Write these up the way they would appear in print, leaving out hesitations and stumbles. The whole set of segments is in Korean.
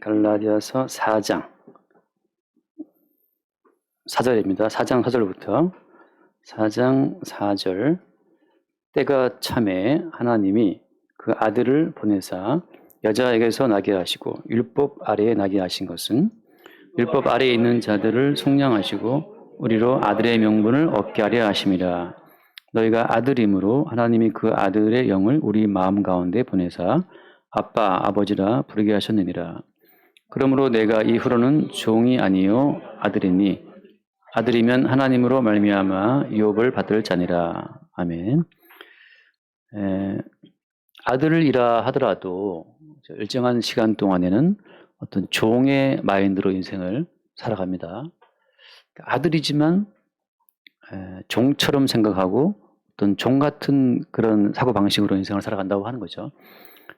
갈라디아서 4장 4절입니다. 4장 4절부터 4장 4절. 때가 참에 하나님이 그 아들을 보내사 여자에게서 나게 하시고 율법 아래에 나게 하신 것은 율법 아래에 있는 자들을 속량하시고 우리로 아들의 명분을 얻게 하려 하심이라. 너희가 아들임으로 하나님이 그 아들의 영을 우리 마음 가운데 보내사 아빠 아버지라 부르게 하셨느니라. 그러므로 내가 이후로는 종이 아니요 아들이니 아들이면 하나님으로 말미암아 유업을 받을 자니라. 아멘. 아들이라 하더라도 일정한 시간 동안에는 어떤 종의 마인드로 인생을 살아갑니다. 아들이지만 종처럼 생각하고 어떤 종 같은 그런 사고방식으로 인생을 살아간다고 하는 거죠.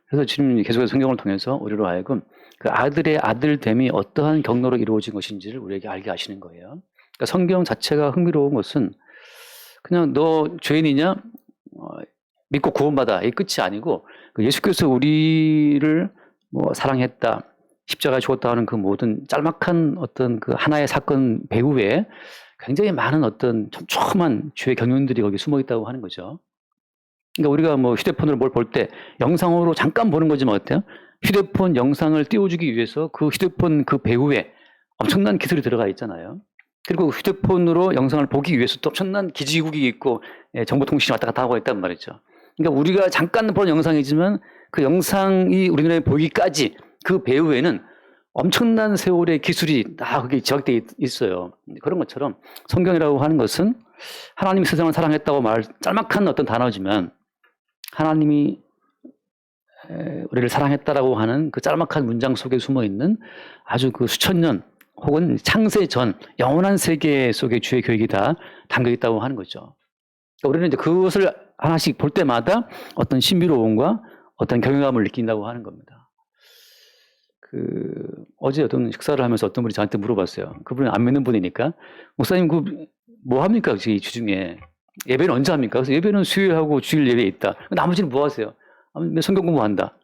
그래서 주님이 계속해서 성경을 통해서 우리로 하여금 그 아들의 아들됨이 어떠한 경로로 이루어진 것인지를 우리에게 알게 하시는 거예요. 그러니까 성경 자체가 흥미로운 것은 그냥 너 죄인이냐? 믿고 구원받아. 이 끝이 아니고 예수께서 우리를 사랑했다. 십자가에 죽었다 하는 그 모든 짤막한 어떤 그 하나의 사건 배후에 굉장히 많은 어떤 촘촘한 죄의 경륜들이 거기 숨어 있다고 하는 거죠. 그러니까 우리가 휴대폰으로 뭘 볼 때 영상으로 잠깐 보는 거지만 어때요? 휴대폰 영상을 띄워주기 위해서 그 휴대폰 그 배후에 엄청난 기술이 들어가 있잖아요. 그리고 휴대폰으로 영상을 보기 위해서 또 엄청난 기지국이 있고 정보통신이 왔다 갔다 하고 있단 말이죠. 그러니까 우리가 잠깐 보는 영상이지만 그 영상이 우리 눈에 보이기까지 그 배후에는 엄청난 세월의 기술이 다 거기 지각되어 있어요. 그런 것처럼 성경이라고 하는 것은 하나님이 세상을 사랑했다고 짤막한 어떤 단어지만 하나님이 우리를 사랑했다라고 하는 그 짤막한 문장 속에 숨어 있는 아주 그 수천 년 혹은 창세 전 영원한 세계 속에 주의 교육이 다 담겨 있다고 하는 거죠. 우리는 이제 그것을 하나씩 볼 때마다 어떤 신비로움과 어떤 경외감을 느낀다고 하는 겁니다. 어제 어떤 식사를 하면서 어떤 분이 저한테 물어봤어요. 그분은 안 믿는 분이니까 목사님 뭐 합니까? 이 주중에 예배는 언제 합니까? 그래서 예배는 수요일하고 주일 예배에 있다. 나머지는 뭐 하세요? 성경 공부한다.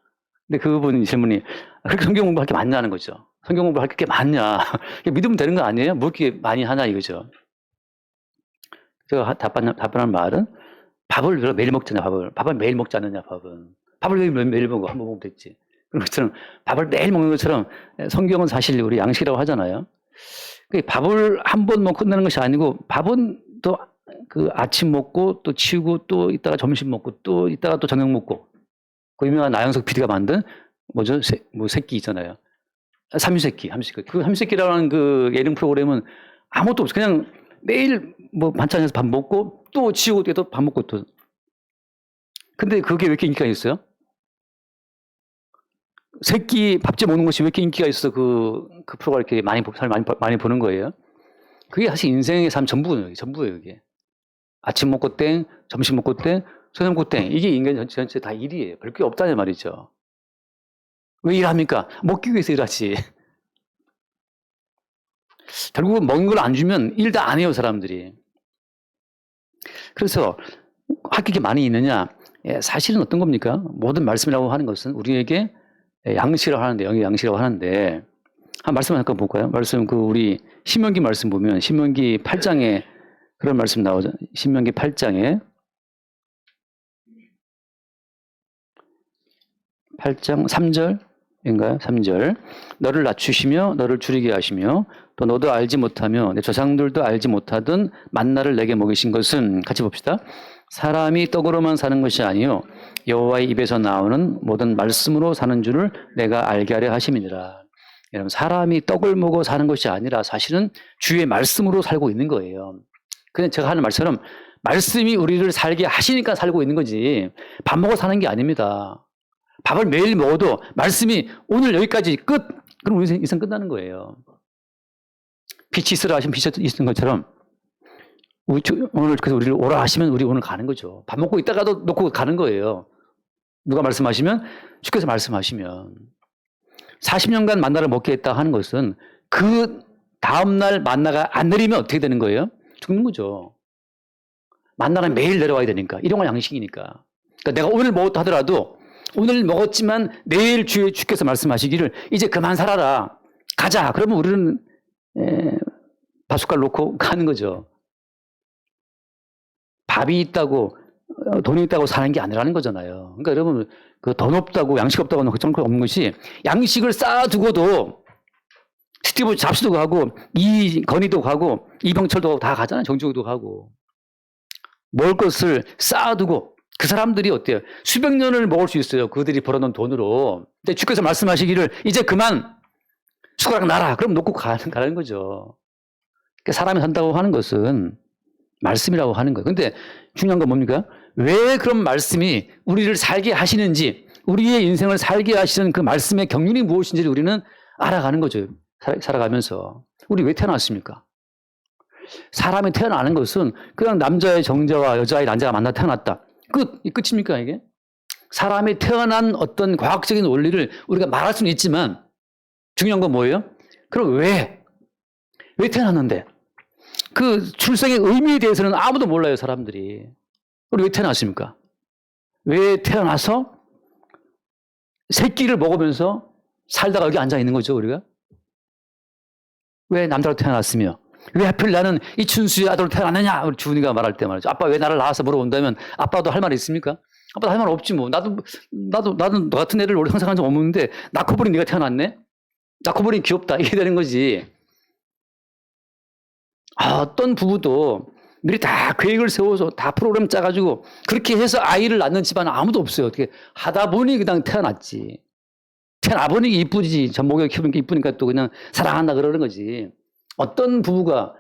근데 그분 질문이 그렇게 성경 공부할 게 많냐는 거죠. 성경 공부할 게 많냐? 믿으면 되는 거 아니에요? 뭐 이렇게 많이 하냐 이거죠. 제가 답변한 말은 밥을 매일 먹잖아요. 밥을 매일 먹지 않느냐 밥을 왜 매일 먹어? 한번 먹으면 됐지. 그런 것처럼 밥을 매일 먹는 것처럼 성경은 사실 우리 양식이라고 하잖아요. 밥을 한 번 먹고 끝나는 것이 아니고 밥은 또 그 아침 먹고 또 치우고 또 이따가 점심 먹고 또 이따가 또 저녁 먹고 그 유명한 나영석 PD가 만든 뭐죠? 새끼 있잖아요. 삼시세끼. 그 삼시세끼라는 그 예능 프로그램은 아무것도 없어. 그냥 매일 반찬에서 밥 먹고 또 치우고 또 밥 먹고 또. 근데 그게 왜 이렇게 인기가 있어요? 새끼 밥집 먹는 것이 왜 이렇게 인기가 있어? 그 프로가 이렇게 많이 보는 거예요. 그게 사실 인생의 삶 전부예요, 이게. 아침 먹고 땡, 점심 먹고 땡, 저녁 먹고 땡. 이게 인간 전체 다 일이에요. 별게 없다는 말이죠. 왜 일합니까? 먹기 위해서 일하지. 결국은 먹는 걸 안 주면 일 다 안 해요, 사람들이. 그래서 할 게 많이 있느냐? 사실은 어떤 겁니까? 모든 말씀이라고 하는 것은 우리에게 양식이라고 하는데, 영의 양식이라고 하는데, 한 말씀 잠깐 볼까요? 말씀, 우리 신명기 말씀 보면, 신명기 8장에 그런 말씀 나오죠. 신명기 8장 3절인가요? 3절. 너를 낮추시며 너를 줄이게 하시며 또 너도 알지 못하며 내 조상들도 알지 못하던 만나를 내게 먹이신 것은 같이 봅시다. 사람이 떡으로만 사는 것이 아니요 여호와의 입에서 나오는 모든 말씀으로 사는 줄을 내가 알게 하려 하심이니라. 여러분, 사람이 떡을 먹어 사는 것이 아니라 사실은 주의 말씀으로 살고 있는 거예요. 그냥 제가 하는 말처럼 말씀이 우리를 살게 하시니까 살고 있는 거지 밥 먹어 사는 게 아닙니다. 밥을 매일 먹어도 말씀이 오늘 여기까지 끝! 그럼 우리 인생 끝나는 거예요. 빛이 있으라 하시면 빛이 있는 것처럼 오늘 그래서 우리를 오라 하시면 우리 오늘 가는 거죠. 밥 먹고 있다가도 놓고 가는 거예요. 누가 말씀하시면 주께서 말씀하시면 40년간 만나를 먹게 했다 하는 것은 그 다음날 만나가 안 내리면 어떻게 되는 거예요? 죽는 거죠. 만나는 매일 내려와야 되니까. 일용할 양식이니까. 그러니까 내가 오늘 먹었다 하더라도 오늘 먹었지만 내일 주께서 말씀하시기를 이제 그만 살아라. 가자. 그러면 우리는 바숫갈 놓고 가는 거죠. 밥이 있다고 돈이 있다고 사는 게 아니라는 거잖아요. 그러니까 여러분 그 돈 없다고 양식 없다고 걱정 없는 것이 양식을 쌓아두고도 스티브 잡스도 가고 이건희도 가고 이병철도 가고 다 가잖아요. 정주호도 가고. 먹을 것을 쌓아두고 그 사람들이 어때요? 수백 년을 먹을 수 있어요. 그들이 벌어놓은 돈으로. 근데 주께서 말씀하시기를 이제 그만 숟가락 놔라. 그럼 놓고 가는 거죠. 그러니까 사람이 산다고 하는 것은 말씀이라고 하는 거예요. 근데 중요한 건 뭡니까? 왜 그런 말씀이 우리를 살게 하시는지, 우리의 인생을 살게 하시는 그 말씀의 경륜이 무엇인지를 우리는 알아가는 거죠. 살아가면서. 우리 왜 태어났습니까? 사람이 태어나는 것은 그냥 남자의 정자와 여자의 난자가 만나 태어났다. 끝입니까, 이게? 사람이 태어난 어떤 과학적인 원리를 우리가 말할 수는 있지만 중요한 건 뭐예요? 그럼 왜 태어났는데? 그 출생의 의미에 대해서는 아무도 몰라요, 사람들이. 우리 왜 태어났습니까? 왜 태어나서 새끼를 먹으면서 살다가 여기 앉아 있는 거죠, 우리가? 왜 남자로 태어났으며? 왜 하필 나는 이춘수의 아들로 태어났느냐? 우리 주은이가 말할 때 말이죠. 아빠 왜 나를 낳아서 물어본다면 아빠도 할 말 있습니까? 아빠도 할 말 없지 뭐. 나는 너 같은 애를 오래 상상한 적 없는데 낳고 보니 네가 태어났네? 낳고 보니 귀엽다. 이게 되는 거지. 어떤 부부도 미리 다 계획을 세워서 다 프로그램 짜가지고 그렇게 해서 아이를 낳는 집안은 아무도 없어요. 어떻게 하다 보니 그냥 태어났지. 태어나보니 이쁘지. 젖먹여 키우니까 이쁘니까 또 그냥 사랑한다 그러는 거지. 어떤 부부가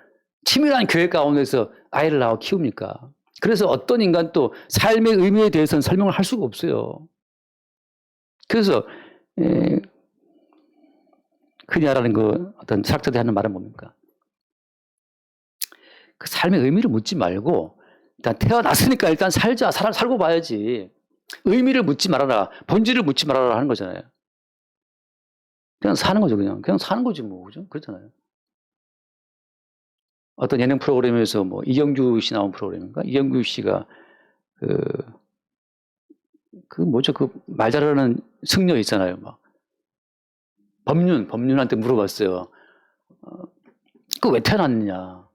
치밀한 계획 가운데서 아이를 낳아 키웁니까? 그래서 어떤 인간 또 삶의 의미에 대해서는 설명을 할 수가 없어요. 그래서 그녀라는 그 어떤 철학자들이 하는 말은 뭡니까? 그 삶의 의미를 묻지 말고 일단 태어났으니까 일단 살자. 살고 봐야지. 의미를 묻지 말아라. 본질을 묻지 말아라 하는 거잖아요. 그냥 사는 거죠. 그냥 사는 거지 뭐. 그죠? 그렇잖아요. 어떤 예능 프로그램에서 뭐 이경규 씨 나온 프로그램인가? 이경규 씨가 그 뭐죠? 그 말 잘하는 승려 있잖아요. 막 법륜한테 물어봤어요. 그 왜 태어났느냐?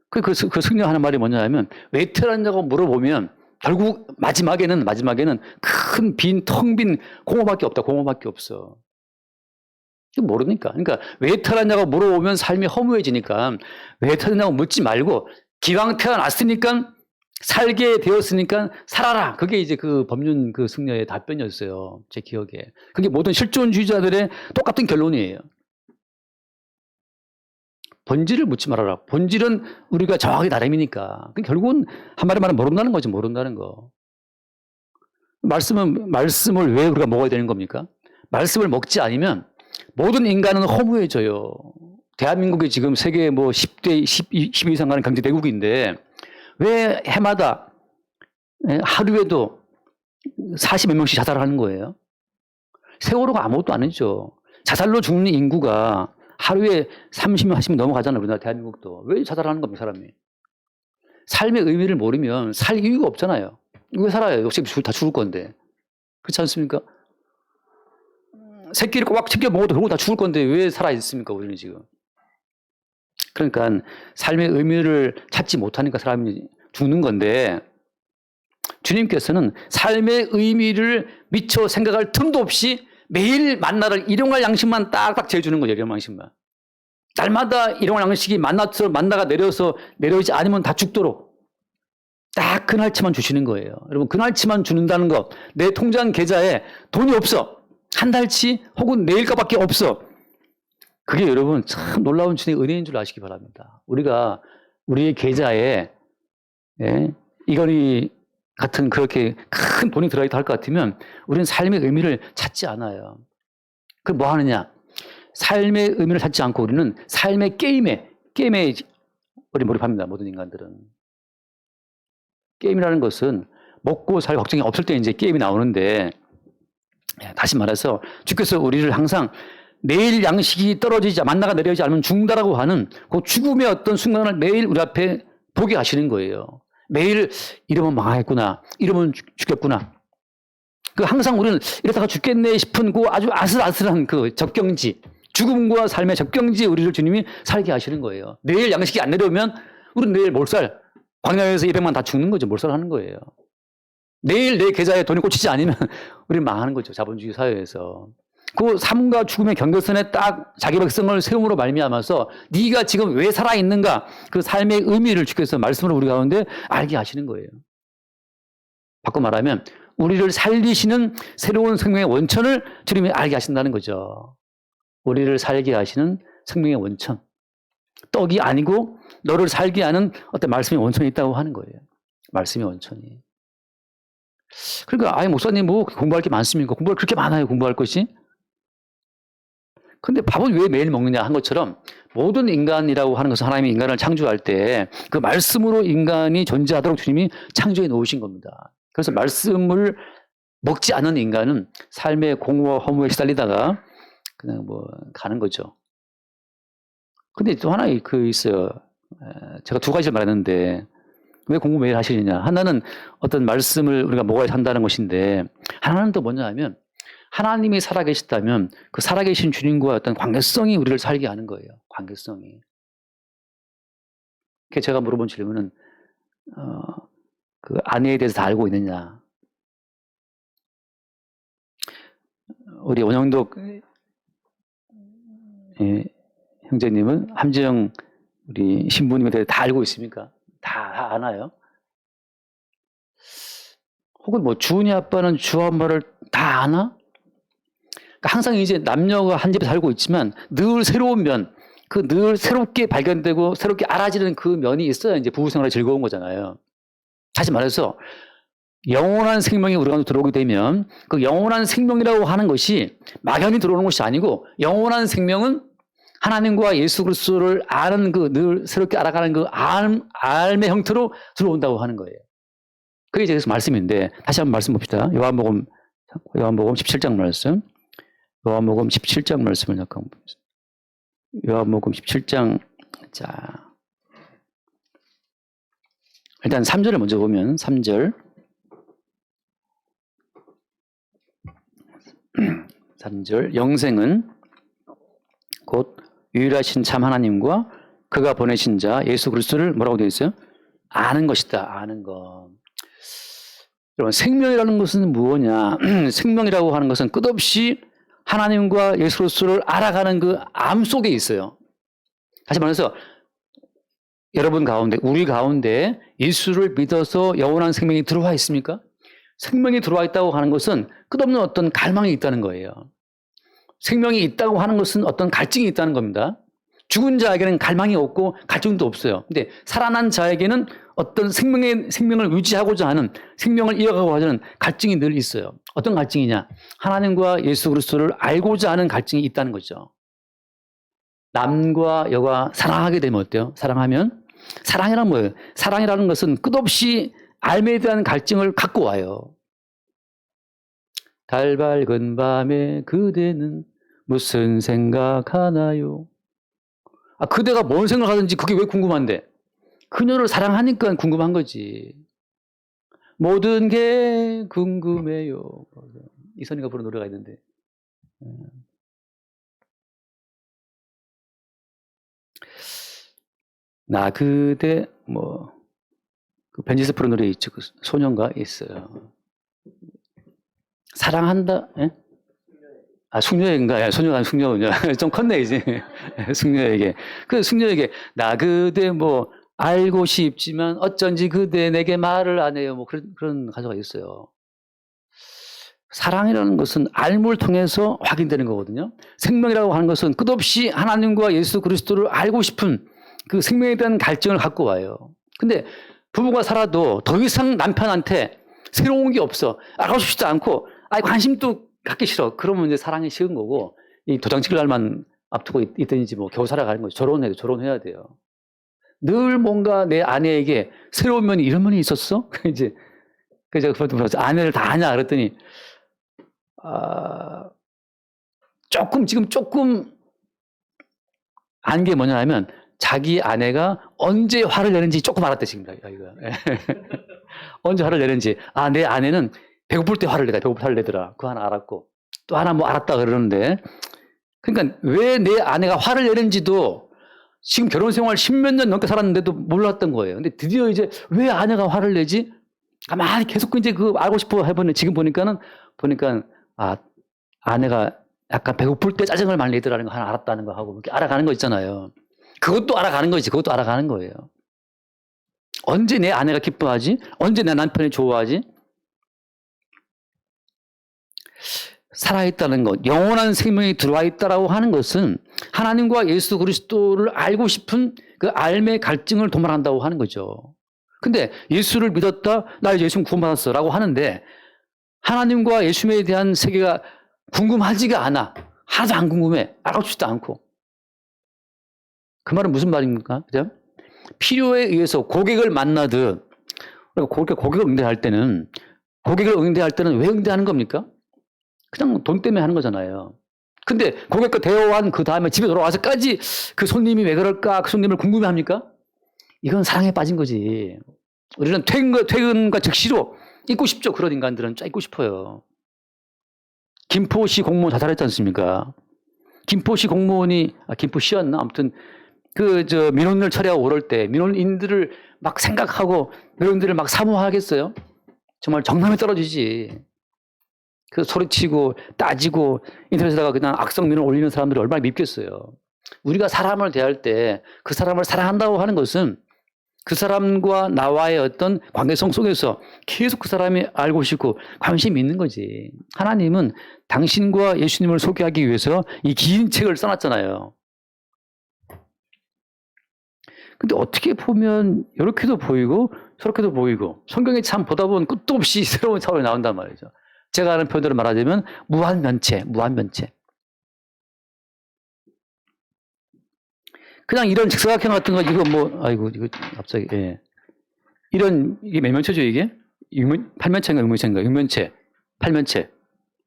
그 승려 하는 말이 뭐냐면 왜 태어났냐고 물어보면 결국 마지막에는 큰 텅 빈 공허밖에 없다. 공허밖에 없어. 모르니까. 그러니까 왜 태어났냐고 물어보면 삶이 허무해지니까 왜 태어났냐고 묻지 말고 기왕 태어났으니까 살게 되었으니까 살아라. 그게 이제 그 법륜 그 승려의 답변이었어요. 제 기억에. 그게 모든 실존주의자들의 똑같은 결론이에요. 본질을 묻지 말아라. 본질은 우리가 정하기 나름이니까. 결국은 한마디로 말하면 모른다는 거죠. 모른다는 거. 말씀을 왜 우리가 먹어야 되는 겁니까? 말씀을 먹지 않으면 모든 인간은 허무해져요. 대한민국이 지금 세계 뭐 10대, 10위 이상 가는 경제대국인데 왜 해마다 하루에도 40몇 명씩 자살을 하는 거예요? 세월호가 아무것도 아니죠. 자살로 죽는 인구가 하루에 30명, 40명 넘어가잖아요. 우리나라 대한민국도. 왜 자살하는 겁니까, 사람이? 삶의 의미를 모르면 살 이유가 없잖아요. 왜 살아요? 어차피 다 죽을 건데. 그렇지 않습니까? 새끼를 꼬박 챙겨 먹어도 결국 다 죽을 건데 왜 살아있습니까, 우리는 지금? 그러니까 삶의 의미를 찾지 못하니까 사람이 죽는 건데 주님께서는 삶의 의미를 미처 생각할 틈도 없이 매일 만나를 일용할 양식만 딱딱 재주는 거예요. 일용할 양식만. 날마다 일용할 양식이 만나가 내려오지 않으면 다 죽도록 딱 그날치만 주시는 거예요. 여러분 그날치만 주는다는 거. 내 통장 계좌에 돈이 없어. 한 달치 혹은 내일가밖에 없어. 그게 여러분 참 놀라운 주님의 은혜인 줄 아시기 바랍니다. 우리가 우리의 계좌에 이건희 같은 그렇게 큰 돈이 들어있다 할 것 같으면 우리는 삶의 의미를 찾지 않아요. 그럼 뭐 하느냐? 삶의 의미를 찾지 않고 우리는 삶의 게임에 우리 몰입합니다. 모든 인간들은. 게임이라는 것은 먹고 살 걱정이 없을 때 이제 게임이 나오는데 다시 말해서 주께서 우리를 항상 내일 양식이 떨어지자 만나가 내려오지 않으면 죽는다라고 하는 그 죽음의 어떤 순간을 매일 우리 앞에 보게 하시는 거예요. 매일 이러면 망하겠구나. 이러면 죽겠구나. 그 항상 우리는 이러다가 죽겠네 싶은 그 아주 아슬아슬한 그 적경지, 죽음과 삶의 적경지에 우리를 주님이 살게 하시는 거예요. 내일 양식이 안 내려오면 우리는 내일 몰살, 광야에서 200만 다 죽는 거죠. 몰살하는 거예요. 내일 내 계좌에 돈이 꽂히지 않으면 우리는 망하는 거죠. 자본주의 사회에서. 그 삶과 죽음의 경계선에 딱 자기 백성을 세움으로 말미암아서 네가 지금 왜 살아있는가, 그 삶의 의미를 주께서 말씀으로 우리 가운데 알게 하시는 거예요. 바꿔 말하면 우리를 살리시는 새로운 생명의 원천을 주님이 알게 하신다는 거죠. 우리를 살게 하시는 생명의 원천. 떡이 아니고 너를 살게 하는 어떤 말씀의 원천이 있다고 하는 거예요. 말씀의 원천이. 그러니까 아예 목사님 뭐 공부할 게 많습니까? 공부할 그렇게 많아요. 공부할 것이. 근데 밥은 왜 매일 먹느냐 한 것처럼 모든 인간이라고 하는 것은 하나님이 인간을 창조할 때 그 말씀으로 인간이 존재하도록 주님이 창조해 놓으신 겁니다. 그래서 말씀을 먹지 않는 인간은 삶의 공허와 허무에 시달리다가 그냥 뭐 가는 거죠. 근데 또 하나 있어요. 제가 두 가지를 말했는데 왜 공부 매일 하시느냐. 하나는 어떤 말씀을 우리가 먹어야 한다는 것인데 하나는 또 뭐냐 하면 하나님이 살아계시다면 그 살아계신 주님과 어떤 관계성이 우리를 살게 하는 거예요. 관계성이. 제가 물어본 질문은 그 아내에 대해서 다 알고 있느냐. 우리 원영덕 형제님은 함재영 우리 신부님에 대해서 다 알고 있습니까? 다 아나요? 혹은 뭐 주은이 아빠는 주 엄마를 다 아나? 그러니까 항상 이제 남녀가 한 집에 살고 있지만 늘 새로운 면, 그 늘 새롭게 발견되고 새롭게 알아지는 그 면이 있어야 이제 부부 생활이 즐거운 거잖아요. 다시 말해서 영원한 생명이 우리 가운데 들어오게 되면 그 영원한 생명이라고 하는 것이 막연히 들어오는 것이 아니고 영원한 생명은 하나님과 예수 그리스도를 아는 그 늘 새롭게 알아가는 그 알의 형태로 들어온다고 하는 거예요. 그게 이제 말씀인데 다시 한번 말씀 봅시다. 요한복음 17장 말씀. 요한복음 17장 말씀을 잠깐 보겠습니다. 요한복음 17장 자 일단 3절을 먼저 보면 3절 3절 영생은 곧 유일하신 참 하나님과 그가 보내신 자 예수 그리스도를 뭐라고 되어 있어요? 아는 것이다. 아는 것. 여러분 생명이라는 것은 무엇이냐? 생명이라고 하는 것은 끝없이 하나님과 예수 그리스도를 알아가는 그 암 속에 있어요. 다시 말해서 여러분 가운데 우리 가운데 예수를 믿어서 영원한 생명이 들어와 있습니까? 생명이 들어와 있다고 하는 것은 끝없는 어떤 갈망이 있다는 거예요. 생명이 있다고 하는 것은 어떤 갈증이 있다는 겁니다. 죽은 자에게는 갈망이 없고 갈증도 없어요. 근데 살아난 자에게는 어떤 생명을 유지하고자 하는, 생명을 이어가고자 하는 갈증이 늘 있어요. 어떤 갈증이냐? 하나님과 예수 그리스도를 알고자 하는 갈증이 있다는 거죠. 남과 여가 사랑하게 되면 어때요? 사랑이란 뭐예요? 사랑이라는 것은 끝없이 삶에 대한 갈증을 갖고 와요. 달 밝은 밤에 그대는 무슨 생각하나요? 그대가 뭔 생각하든지 그게 왜 궁금한데? 그녀를 사랑하니까 궁금한 거지. 모든 게 궁금해요. 이선희가 부른 노래가 있는데. 나 그대 그 벤지스 부른 노래 있죠. 그 소년가 있어요. 사랑한다. 예? 숙녀에게인가? 소녀가 숙녀군요. 좀 컸네 이제. 숙녀에게. 그 숙녀에게 나 그대 알고 싶지만 어쩐지 그대 내게 말을 안 해요. 그런 가사가 있어요. 사랑이라는 것은 알물 통해서 확인되는 거거든요. 생명이라고 하는 것은 끝없이 하나님과 예수 그리스도를 알고 싶은 그 생명에 대한 갈증을 갖고 와요. 근데 부부가 살아도 더 이상 남편한테 새로운 게 없어. 알고 싶지도 않고 관심도 갖기 싫어. 그러면 이제 사랑이 식은 거고 이 도장 찍을 날만 앞두고 있더니 겨우 살아가는 거죠. 결혼해야 돼요. 늘 뭔가 내 아내에게 새로운 면이 이런 면이 있었어? 이제 그래서 제가 그래서 아내를 다 아냐 그랬더니 조금 안 게 뭐냐 하면 자기 아내가 언제 화를 내는지 조금 알았대, 지금. 이거. 언제 화를 내는지. 아, 내 아내는 배고플 때 화를 내다. 배고플 때 화를 내더라. 그거 하나 알았고. 또 하나 뭐 알았다 그러는데. 그러니까 왜 내 아내가 화를 내는지도 지금 결혼 생활 10몇 년 넘게 살았는데도 몰랐던 거예요. 근데 드디어 이제 왜 아내가 화를 내지? 가만히 계속 이제 그 알고 싶어 해보네. 지금 보니까, 아, 아내가 약간 배고플 때 짜증을 많이 내더라는 거 하나 알았다는 거 하고, 이렇게 알아가는 거 있잖아요. 그것도 알아가는 거지. 그것도 알아가는 거예요. 언제 내 아내가 기뻐하지? 언제 내 남편이 좋아하지? 살아있다는 것, 영원한 생명이 들어와 있다라고 하는 것은 하나님과 예수 그리스도를 알고 싶은 그 알매 갈증을 도말한다고 하는 거죠. 근데 예수를 믿었다, 나 이제 예수 구원받았어 라고 하는데 하나님과 예수에 대한 세계가 궁금하지가 않아. 하나도 안 궁금해. 알고 싶지도 않고. 그 말은 무슨 말입니까? 그죠? 필요에 의해서 고객을 만나듯, 고객을 응대할 때는 왜 응대하는 겁니까? 그냥 돈 때문에 하는 거잖아요. 근데 고객과 대화한 그 다음에 집에 돌아와서까지 그 손님이 왜 그럴까? 그 손님을 궁금해 합니까? 이건 사랑에 빠진 거지. 우리는 퇴근과 즉시로 잊고 싶죠. 그런 인간들은 잊고 싶어요. 김포시 공무원 자살했지 않습니까? 김포시 공무원이, 김포시였나? 아무튼, 민원을 처리하고 오를 때, 민원인들을 막 생각하고, 민원인들을 막 사모하겠어요? 정말 정남에 떨어지지. 그 소리치고, 따지고, 인터넷에다가 그냥 악성 민원 올리는 사람들이 얼마나 밉겠어요. 우리가 사람을 대할 때, 그 사람을 사랑한다고 하는 것은, 그 사람과 나와의 어떤 관계성 속에서 계속 그 사람이 알고 싶고 관심이 있는 거지. 하나님은 당신과 예수님을 소개하기 위해서 이 긴 책을 써놨잖아요. 근데 어떻게 보면 이렇게도 보이고 저렇게도 보이고 성경에 참 보다 보면 끝도 없이 새로운 차원이 나온단 말이죠. 제가 아는 표현대로 말하자면 무한면체. 그냥 이런 직사각형 같은 거, 이거 갑자기, 예. 이게 몇 면체죠, 이게? 8면체인가 6면체인가? 6면체. 8면체.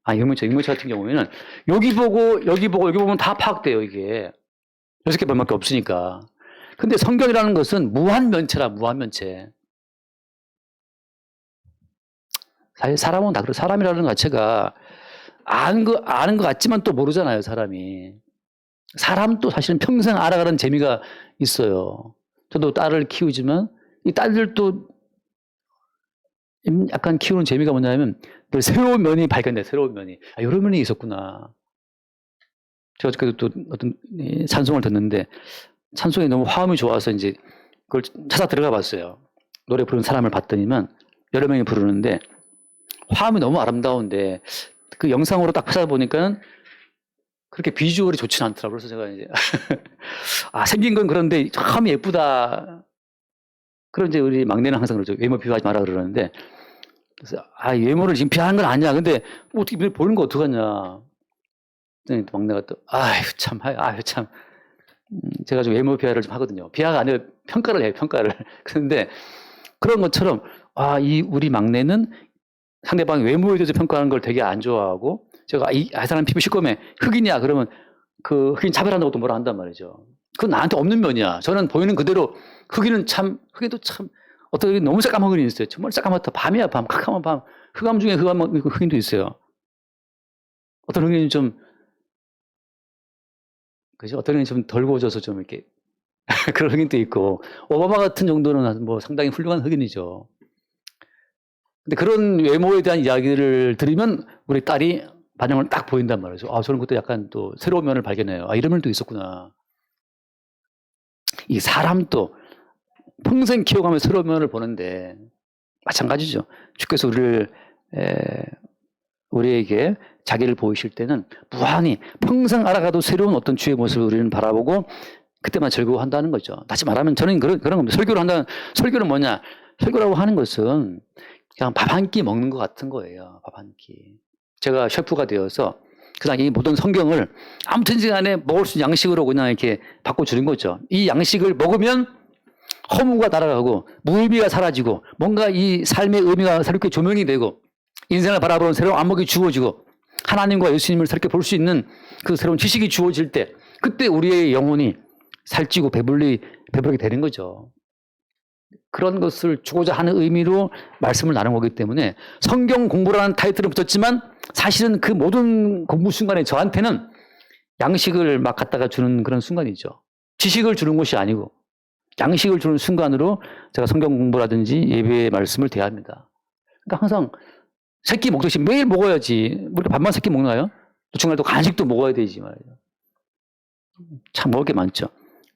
6면체 같은 경우에는 여기 보면 다 파악돼요, 이게. 6개 번밖에 없으니까. 근데 성경이라는 것은 무한면체. 사실 사람은 다 그래. 사람이라는 것 자체가 아는 것 같지만 또 모르잖아요, 사람이. 사람도 사실은 평생 알아가는 재미가 있어요. 저도 딸을 키우지만 이 딸들도 약간 키우는 재미가 뭐냐면 늘 새로운 면이 발견돼. 새로운 면이. 이런 면이 있었구나. 제가 어저께도 또 어떤 찬송을 듣는데 찬송이 너무 화음이 좋아서 이제 그걸 찾아 들어가 봤어요. 노래 부르는 사람을 봤더니만 여러 명이 부르는데 화음이 너무 아름다운데 그 영상으로 딱 찾아보니까는 그렇게 비주얼이 좋지는 않더라고요. 그래서 제가 이제 생긴 건 그런데 참 예쁘다. 그런 이제 우리 막내는 항상 그러죠. 외모 비하하지 마라 그러는데 그래서 외모를 지금 비하하는 건 아니야. 근데 어떻게 보는 거 어떡하냐. 막내가 또 참. 제가 좀 외모 비하를 좀 하거든요. 비하가 아니라 평가를 해요. 평가를. 그런데 그런 것처럼 우리 막내는 상대방이 외모에 대해서 평가하는 걸 되게 안 좋아하고 제가 사람 피부 시꺼매 흑인이야 그러면 그 흑인 차별하는 것도 뭐라 한단 말이죠. 그건 나한테 없는 면이야. 저는 보이는 그대로 흑인도 참 어떤 너무 새까만 흑인이 있어요. 정말 새까맣다. 밤이야 밤. 캄캄한 밤. 흑암 중에 흑인도 있어요. 어떤 흑인이 그죠? 어떤 흑인이 좀 덜 구워져서 좀 이렇게 그런 흑인도 있고 오바마 같은 정도는 뭐 상당히 훌륭한 흑인이죠. 근데 그런 외모에 대한 이야기를 들으면 우리 딸이 반응을 딱 보인단 말이죠. 저는 그때 약간 또 새로운 면을 발견해요. 이런 면도 있었구나. 이 사람도 평생 키워가면서 새로운 면을 보는데 마찬가지죠. 주께서 우리에게 자기를 보이실 때는 무한히 평생 알아가도 새로운 어떤 주의 모습을 우리는 바라보고 그때만 즐거워한다는 거죠. 다시 말하면 저는 그런 겁니다. 설교는 뭐냐? 설교라고 하는 것은 그냥 밥 한 끼 먹는 것 같은 거예요. 밥 한 끼. 제가 셰프가 되어서 그냥 이 모든 성경을 아무튼지 간에 먹을 수 있는 양식으로 그냥 이렇게 바꿔주는 거죠. 이 양식을 먹으면 허무가 날아가고 무의미가 사라지고 뭔가 이 삶의 의미가 새롭게 조명이 되고 인생을 바라보는 새로운 안목이 주어지고 하나님과 예수님을 새롭게 볼 수 있는 그 새로운 지식이 주어질 때 그때 우리의 영혼이 살찌고 배부르게 되는 거죠. 그런 것을 주고자 하는 의미로 말씀을 나눈 거기 때문에 성경 공부라는 타이틀을 붙였지만 사실은 그 모든 공부 순간에 저한테는 양식을 막 갖다가 주는 그런 순간이죠. 지식을 주는 것이 아니고 양식을 주는 순간으로 제가 성경 공부라든지 예배의 말씀을 대합니다. 그러니까 항상 새끼 먹듯이 매일 먹어야지. 우리가 밥만 새끼 먹나요? 중간에 또 간식도 먹어야 되지 말이에요. 참 먹을 게 많죠.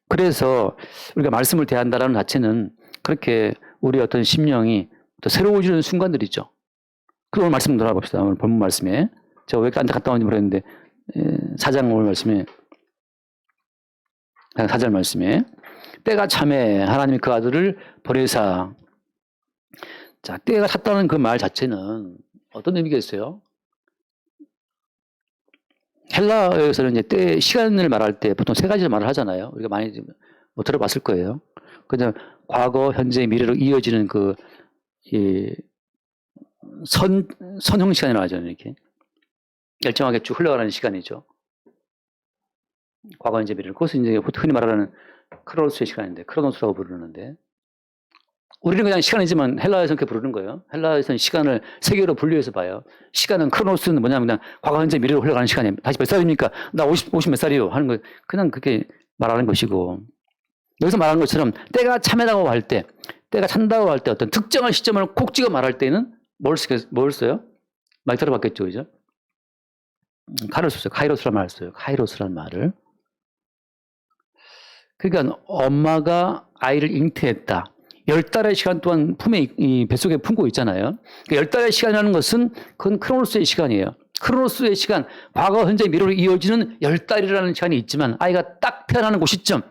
그래서 우리가 말씀을 대한다라는 자체는 그렇게 우리 어떤 심령이 또 새로워지는 순간들이죠. 그 오늘 말씀 돌아봅시다. 오늘 본문 말씀에. 제가 왜 갔다 왔는지 모르겠는데, 4장 오늘 말씀에, 4절 말씀에, 때가 참에 하나님이 그 아들을 보내사. 자, 때가 찼다는 그 말 자체는 어떤 의미가 있어요? 헬라어에서는 이제 때, 시간을 말할 때 보통 세 가지를 말을 하잖아요. 우리가 많이 못 들어봤을 거예요. 그냥 과거, 현재, 미래로 이어지는 선형 시간이라고 하죠. 이렇게. 일정하게 쭉 흘러가는 시간이죠. 과거, 현재, 미래를. 그것은 이제 흔히 말하는 크로노스의 시간인데, 크로노스라고 부르는데, 우리는 그냥 시간이지만 헬라에서는 그렇게 부르는 거예요. 헬라에서는 시간을 세 개로 분류해서 봐요. 시간은 크로노스는 뭐냐면 그냥 과거, 현재, 미래로 흘러가는 시간이에요. 다시 몇 살입니까? 나 50 몇 살이요. 하는 거 그냥 그렇게 말하는 것이고, 여기서 말하는 것처럼 때가 참하다고 할 때, 때가 찬다고 할 때 어떤 특정한 시점을 콕 찍어 말할 때는 뭘 써요? 많이 들어봤겠죠, 그죠? 카이로스라는 말을 써요. 카이로스라는 말을. 그러니까 엄마가 아이를 잉태했다. 10달의 시간 동안 이 뱃속에 품고 있잖아요. 그러니까 10달의 시간이라는 것은 그건 크로노스의 시간이에요. 크로노스의 시간, 과거, 현재, 미래로 이어지는 10달이라는 시간이 있지만 아이가 딱 태어나는 그 시점,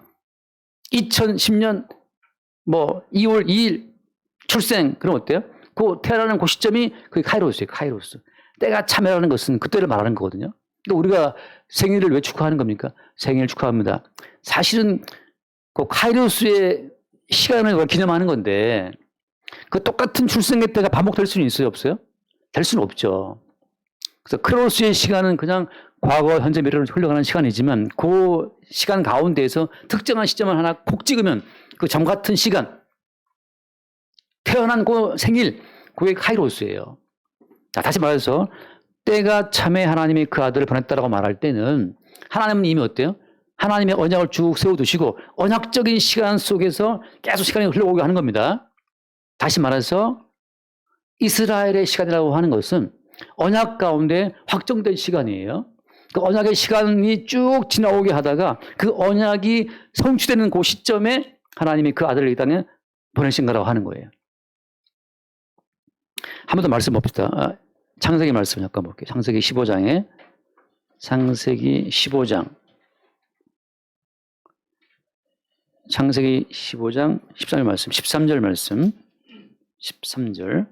2010년 2월 2일 출생, 그럼 어때요? 그 태어나는 그 시점이 그게 카이로스예요. 카이로스. 때가 참여라는 것은 그때를 말하는 거거든요. 그러니까 우리가 생일을 왜 축하하는 겁니까? 생일 축하합니다. 사실은 그 카이로스의 시간을 기념하는 건데 그 똑같은 출생의 때가 반복될 수는 있어요? 없어요? 될 수는 없죠. 그래서 크로노스의 시간은 그냥 과거, 현재, 미래로 흘러가는 시간이지만 그 시간 가운데에서 특정한 시점을 하나 콕 찍으면 그 점 같은 시간, 태어난 그 생일, 그게 카이로스예요. 자, 다시 말해서 때가 참에 하나님이 그 아들을 보냈다라고 말할 때는 하나님은 이미 어때요? 하나님의 언약을 쭉 세워두시고 언약적인 시간 속에서 계속 시간이 흘러오게 하는 겁니다. 다시 말해서 이스라엘의 시간이라고 하는 것은 언약 가운데 확정된 시간이에요. 그 언약의 시간이 쭉 지나오게 하다가 그 언약이 성취되는 그 시점에 하나님이 그 아들을 이 땅에 보내신 거라고 하는 거예요. 한 번 더 말씀 봅시다. 창세기 말씀 잠깐 볼게요. 창세기 15장 13절 말씀, 13절 말씀, 13절.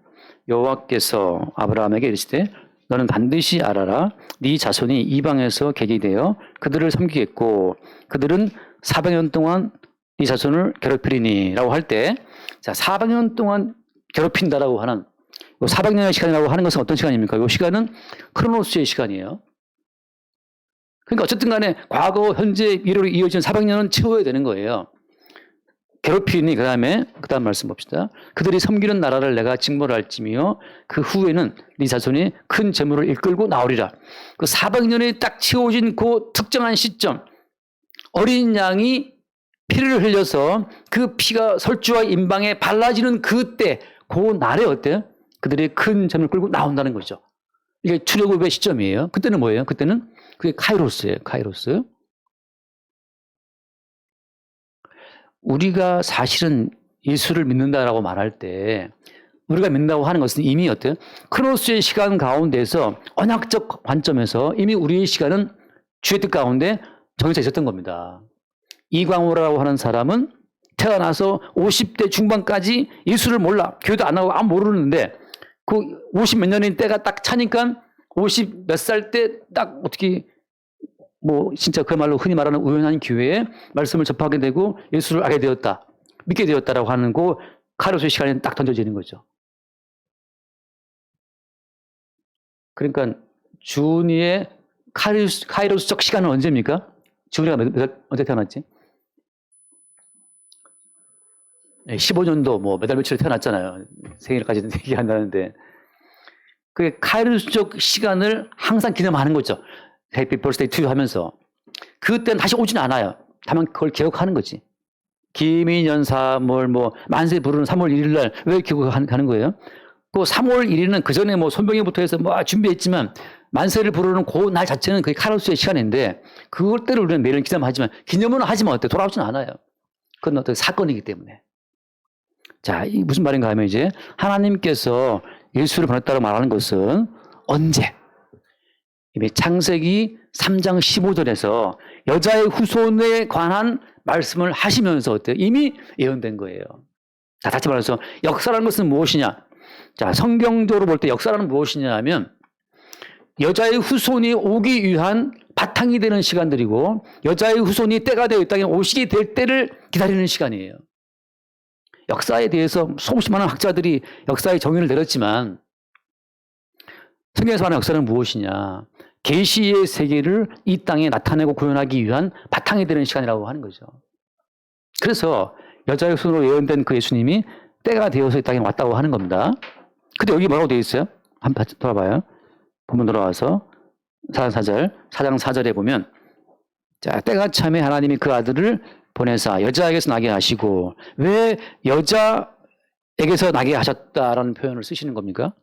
여호와께서 아브라함에게 이르시되 너는 반드시 알아라. 네 자손이 이방에서 객이되어 그들을 섬기겠고 그들은 400년 동안 네 자손을 괴롭히리니 라고 할 때, 자, 400년 동안 괴롭힌다라고 하는 400년의 시간이라고 하는 것은 어떤 시간입니까? 이 시간은 크로노스의 시간이에요. 그러니까 어쨌든 간에 과거, 현재, 미래로 이어진 400년은 채워야 되는 거예요. 괴롭히니 그 다음 말씀 봅시다. 그들이 섬기는 나라를 내가 직무할지며 그 후에는 네 자손이 큰 재물을 이끌고 나오리라. 그 400년이 딱 채워진 그 특정한 시점, 어린 양이 피를 흘려서 그 피가 설주와 임방에 발라지는 그때, 그 날에 어때요? 그들이 큰 재물을 끌고 나온다는 거죠. 이게 출애굽의 시점이에요. 그때는 뭐예요? 그때는 그게 카이로스예요. 카이로스. 우리가 사실은 예수를 믿는다라고 말할 때 우리가 믿는다고 하는 것은 이미 어때요? 크로노스의 시간 가운데서 언약적 관점에서 이미 우리의 시간은 주의 뜻 가운데 정해져 있었던 겁니다. 이광호라고 하는 사람은 태어나서 50대 중반까지 예수를 몰라. 교회도 안 하고 아무 모르는데 그 50 몇 년인 때가 딱 차니까 50 몇 살 때 딱 어떻게 진짜 그야말로 흔히 말하는 우연한 기회에 말씀을 접하게 되고 예수를 알게 되었다. 믿게 되었다라고 하는 그 카이로스의 시간이 딱 던져지는 거죠. 그러니까 준이의 카이로스적 시간은 언제입니까? 준이가 언제 태어났지? 15년도 뭐 몇 달 며칠에 태어났잖아요. 생일까지 얘기한다는데. 그 카이로스적 시간을 항상 기념하는 거죠. Happy birthday to you 하면서. 그때는 다시 오진 않아요. 다만 그걸 기억하는 거지. 기민연사 뭐 만세 부르는 3월 1일 날 왜 기억하는 거예요? 그 3월 1일은 그 전에 뭐 손병희부터 해서 뭐 준비했지만 만세를 부르는 그 날 자체는 그게 카이로스의 시간인데 그걸 때를 우리는 매일 기념하지만 기념은 하지만 어때? 돌아오진 않아요. 그건 어떤 사건이기 때문에. 자, 이 무슨 말인가 하면 이제 하나님께서 예수를 보냈다고 말하는 것은 언제? 이미 창세기 3장 15절에서 여자의 후손에 관한 말씀을 하시면서 어때요? 이미 예언된 거예요. 자, 다시 말해서 역사라는 것은 무엇이냐? 자, 성경적으로 볼 때 역사라는 무엇이냐 하면 여자의 후손이 오기 위한 바탕이 되는 시간들이고 여자의 후손이 때가 되어 이 땅에 오시게 될 때를 기다리는 시간이에요. 역사에 대해서 수없이 많은 학자들이 역사의 정의를 내렸지만 성경에서 말하는 역사는 무엇이냐? 계시의 세계를 이 땅에 나타내고 구현하기 위한 바탕이 되는 시간이라고 하는 거죠. 그래서 여자의 후손으로 예언된 그 예수님이 때가 되어서 이 땅에 왔다고 하는 겁니다. 근데 여기 뭐라고 되어 있어요? 한번 돌아봐요. 본문 돌아와서 4장 4절에 보면 자, 때가 참에 하나님이 그 아들을 보내사 여자에게서 나게 하시고 왜 여자에게서 나게 하셨다라는 표현을 쓰시는 겁니까?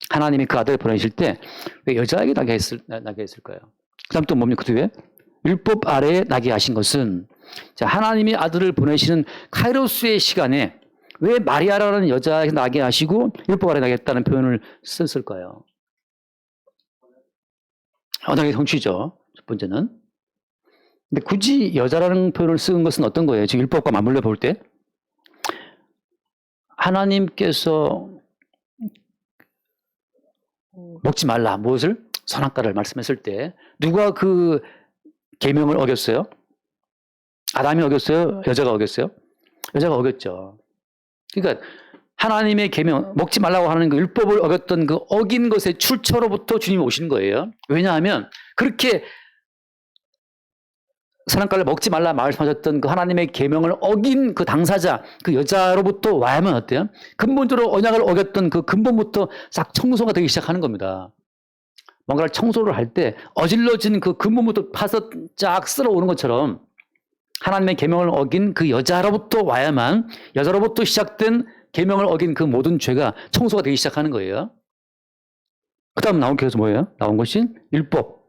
하나님이 그 아들을 보내실 때 왜 여자에게 나게 했을까요? 그 다음 또 뭡니까? 그 뒤에 율법 아래에 나게 하신 것은 자, 하나님이 아들을 보내시는 카이로스의 시간에 왜 마리아라는 여자에게 나게 하시고 율법 아래에 나게 했다는 표현을 썼을까요? 언어의 성취죠. 첫 번째는. 근데 굳이 여자라는 표현을 쓴 것은 어떤 거예요? 지금 율법과 맞물려 볼 때 하나님께서 먹지 말라. 무엇을? 선악과를 말씀했을 때 누가 그 계명을 어겼어요? 아담이 어겼어요? 여자가 어겼어요? 여자가 어겼죠. 그러니까 하나님의 계명 먹지 말라고 하는 그 율법을 어겼던 그 어긴 것의 출처로부터 주님이 오시는 거예요. 왜냐하면 그렇게 선악과를 먹지 말라 말씀하셨던 그 하나님의 계명을 어긴 그 당사자, 그 여자로부터 와야만 어때요? 근본적으로 언약을 어겼던 그 근본부터 싹 청소가 되기 시작하는 겁니다. 뭔가를 청소를 할 때 어질러진 그 근본부터 파서 쫙 쓸어오는 것처럼 하나님의 계명을 어긴 그 여자로부터 와야만 여자로부터 시작된 계명을 어긴 그 모든 죄가 청소가 되기 시작하는 거예요. 그 다음 나온 것이 뭐예요? 나온 것이 율법.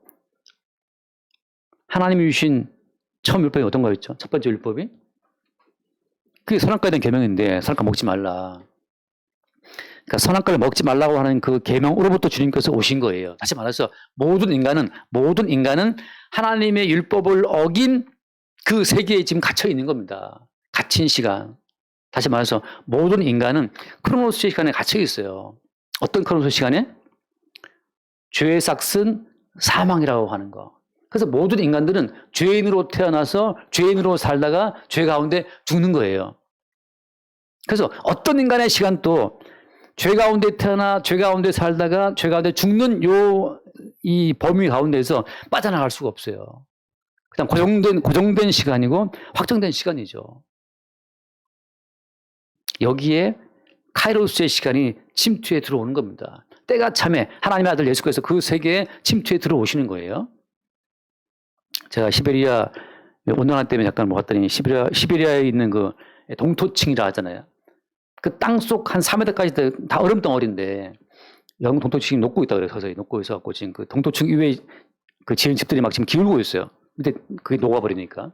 하나님이 주신 처음 율법이 어떤 거였죠? 첫 번째 율법이? 그게 선악과에 대한 계명인데 선악과 먹지 말라. 그러니까 선악과를 먹지 말라고 하는 그 계명으로부터 주님께서 오신 거예요. 다시 말해서 모든 인간은 하나님의 율법을 어긴 그 세계에 지금 갇혀 있는 겁니다. 갇힌 시간. 다시 말해서 모든 인간은 크로노스 시간에 갇혀 있어요. 어떤 크로노스 시간에? 죄의 삭은 사망이라고 하는 거. 그래서 모든 인간들은 죄인으로 태어나서 죄인으로 살다가 죄 가운데 죽는 거예요. 그래서 어떤 인간의 시간도 죄 가운데 태어나 죄 가운데 살다가 죄 가운데 죽는 이 범위 가운데서 빠져나갈 수가 없어요. 그냥 고정된 시간이고 확정된 시간이죠. 여기에 카이로스의 시간이 침투에 들어오는 겁니다. 때가 참에 하나님의 아들 예수께서 그 세계에 침투에 들어오시는 거예요. 제가 시베리아 온난화 때문에 약간 먹었더니 시베리아에 있는 그 동토층이라 하잖아요. 그 땅 속 한 3m까지 다 얼음 덩어리인데 영국 동토층이 녹고 있다 그래요. 서서히 녹고 있어갖고 지금 그 동토층 이외에 그 지은 집들이 막 지금 기울고 있어요. 근데 그게 녹아버리니까.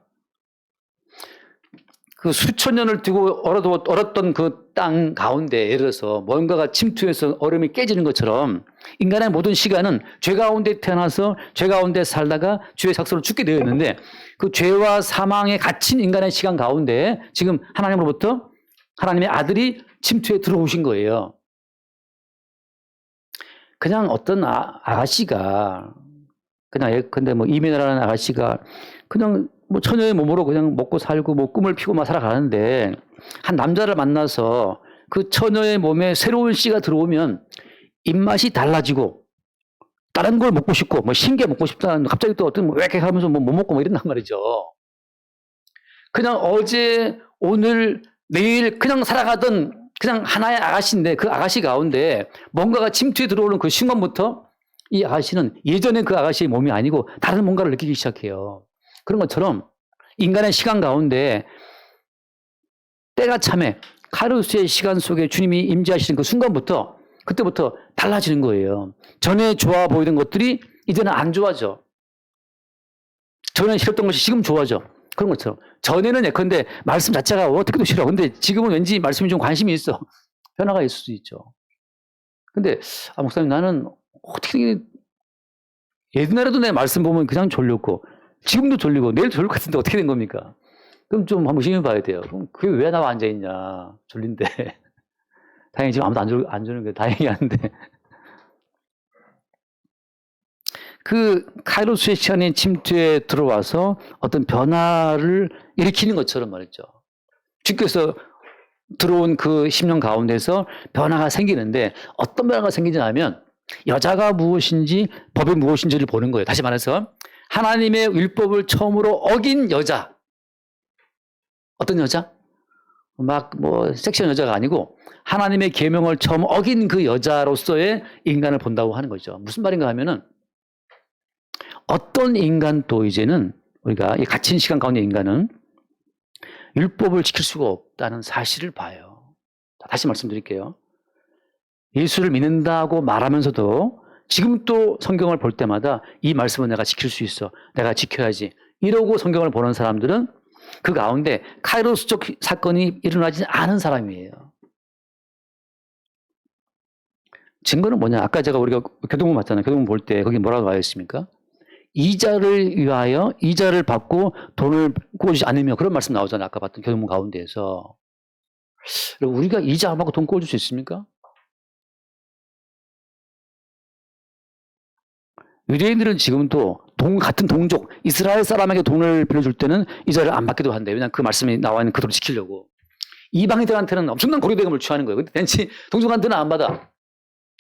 그 수천 년을 두고 얼었던 그 땅 가운데 예를 들어서 뭔가가 침투해서 얼음이 깨지는 것처럼 인간의 모든 시간은 죄 가운데 태어나서 죄 가운데 살다가 죄의 삭스로 죽게 되어 있는데 그 죄와 사망에 갇힌 인간의 시간 가운데 지금 하나님으로부터 하나님의 아들이 침투에 들어오신 거예요. 그냥 어떤 아가씨가 그냥 예컨대 뭐 이민아라는 아가씨가 그냥 뭐 처녀의 몸으로 그냥 먹고 살고 뭐 꿈을 피고만 살아가는데 한 남자를 만나서 그 처녀의 몸에 새로운 씨가 들어오면 입맛이 달라지고 다른 걸 먹고 싶고 뭐 신게 먹고 싶다는 갑자기 또 어떤 왜 이렇게 하면서 뭐 못 먹고 뭐 이런단 말이죠. 그냥 어제 오늘 매일 그냥 살아가던 그냥 하나의 아가씨인데 그 아가씨 가운데 뭔가가 침투에 들어오는 그 순간부터 이 아가씨는 예전에 그 아가씨의 몸이 아니고 다른 뭔가를 느끼기 시작해요. 그런 것처럼 인간의 시간 가운데 때가 참에 카이로스의 시간 속에 주님이 임재하시는 그 순간부터 그때부터 달라지는 거예요. 전에 좋아 보이던 것들이 이제는 안 좋아져. 전에 싫었던 것이 지금 좋아져. 그런 것처럼 전에는 예컨대 말씀 자체가 듣기도 싫어. 근데 지금은 왠지 말씀이 좀 관심이 있어. 변화가 있을 수 있죠. 근데 목사님 나는 어떻게 옛날에도 내 말씀 보면 그냥 졸렸고 지금도 졸리고 내일 졸릴 것 같은데 어떻게 된 겁니까? 그럼 좀 한번 의심해 봐야 돼요. 그럼 그게 왜 나와 앉아있냐. 졸린데. 다행히 지금 아무도 안 졸는 게 다행이 한데. 그 카이로스의 시간이 침투에 들어와서 어떤 변화를 일으키는 것처럼 말이죠. 주께서 들어온 그 10년 가운데서 변화가 생기는데 어떤 변화가 생기냐 하면 여자가 무엇인지 법이 무엇인지를 보는 거예요. 다시 말해서 하나님의 율법을 처음으로 어긴 여자. 어떤 여자? 막 섹시한 여자가 아니고 하나님의 계명을 처음 어긴 그 여자로서의 인간을 본다고 하는 거죠. 무슨 말인가 하면은 어떤 인간도 이제는 우리가 이 갇힌 시간 가운데 인간은 율법을 지킬 수가 없다는 사실을 봐요. 다시 말씀드릴게요. 예수를 믿는다고 말하면서도 지금 또 성경을 볼 때마다 이 말씀은 내가 지킬 수 있어. 내가 지켜야지. 이러고 성경을 보는 사람들은 그 가운데 카이로스적 사건이 일어나지 않은 사람이에요. 증거는 뭐냐? 아까 우리가 교동문 봤잖아요. 교동문 볼 때 거기 뭐라고 나와 있습니까? 이자를 위하여 이자를 받고 돈을 꿔주지 않으며 그런 말씀 나오잖아요. 아까 봤던 교동문 가운데에서. 우리가 이자 안 받고 돈 꿔줄 수 있습니까? 유대인들은 지금도 같은 동족, 이스라엘 사람에게 돈을 빌려줄 때는 이자를 안 받기도 한대. 왜냐하면 그 말씀이 나와 있는 그대로 지키려고. 이방인들한테는 엄청난 고려대금을 취하는 거예요. 근데 왠지 동족한테는 안 받아.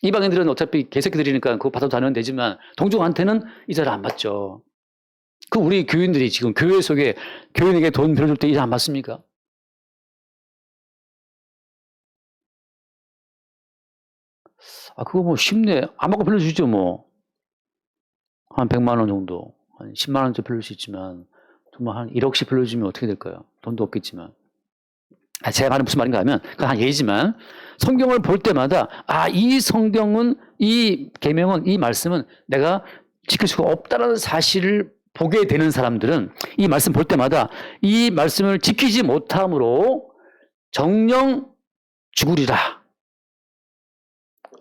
이방인들은 어차피 개새끼들이니까 그거 받아도 다니면 되지만 동족한테는 이자를 안 받죠. 우리 교인들이 지금 교회 속에 교인에게 돈 빌려줄 때 이자 안 받습니까? 그거 쉽네. 안 받고 빌려주죠, 한 100만 원 정도, 한 10만 원쯤 빌릴 수 있지만 정말 한 1억씩 빌려주면 어떻게 될까요? 돈도 없겠지만. 제가 말은 무슨 말인가 하면 그건 한 예지만 성경을 볼 때마다 이 성경은 이 계명은 이 말씀은 내가 지킬 수가 없다라는 사실을 보게 되는 사람들은 이 말씀 볼 때마다 이 말씀을 지키지 못함으로 정령 죽으리라.